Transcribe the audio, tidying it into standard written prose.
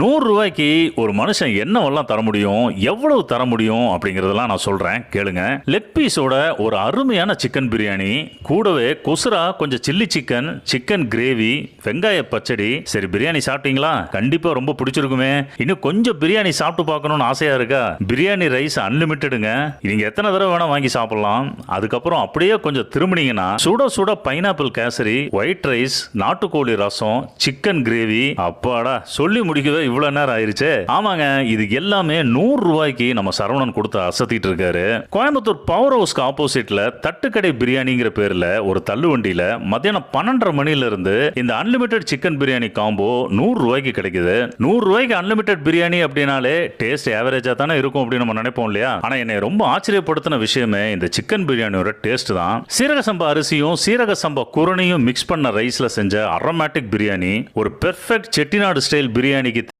100 ரூபாய்க்கு ஒரு மனுஷன் என்னவெல்லாம் தர முடியும், எவ்வளவு தர முடியும் அப்படிங்கறதெல்லாம் நான் சொல்றேன் கேளுங்க. லெக் பீஸோட ஒரு அருமையான சிக்கன் பிரியாணி, கூடவே குசுரா கொஞ்சம் சில்லி சிக்கன், சிக்கன் கிரேவி, வெங்காய பச்சடி. சரி, பிரியாணி சாப்பிட்டீங்களா? கண்டிப்பா ரொம்ப பிடிச்சிருக்குமே. இன்னும் கொஞ்சம் பிரியாணி சாப்பிட்டு பார்க்கணும்னு ஆசையா இருக்கா? பிரியாணி ரைஸ் அன்லிமிட்டடுங்க. நீங்க எத்தனை தடவை வேணா வாங்கி சாப்பிடலாம். அதுக்கப்புறம் அப்படியே கொஞ்சம் திரும்பினீங்கன்னா சுட சுட பைனாப்பிள் கேசரி, ஒயிட் ரைஸ், நாட்டுக்கோழி ரசம், சிக்கன் கிரேவி. அப்பாடா, சொல்லி முடிக்கவே இவ்வளவு நேரம் ஆயிருச்சு. ஆமாங்க, இது எல்லாமே 100 ரூபாய்க்கு நம்ம சரவணன் கொடுத்து அசத்திட்டு இருக்காரு. கோயம்புத்தூர் பவர் ஹவுஸ்க்கு ஆப்போசிட்ல தட்டுக்கடை பிரியாணிங்கிற பேர்ல ஒரு தள்ளுவண்டியில மத்தியானம் 12:30 மணில இருந்து இந்த அன்லிமிட்டட் சிக்கன் பிரியாணி காம்போ 100 ரூபாய்க்கு கிடைக்குது. 100 ரூபாய்க்கு அன்லிமிட்டட் பிரியாணி அப்படின்னாலே டேஸ்ட் ஆவரேஜா தானே இருக்கும் அப்படின்னு நம்ம நினைப்போம் இல்லையா? ஆனா என்னை ரொம்ப ஆச்சரியப்படுத்தின விஷயமே இந்த சிக்கன் பிரியாணியோட டேஸ்ட் தான். சீரக சம்பா அரிசியும் சீரக சம்பா குரணையும் மிக்ஸ் பண்ண ரைஸ்ல செஞ்ச அரோமேட்டிக் பிரியாணி ஒரு பெர்ஃபெக்ட் செட்டிநாடு ஸ்டைல் பிரியாணிக்கு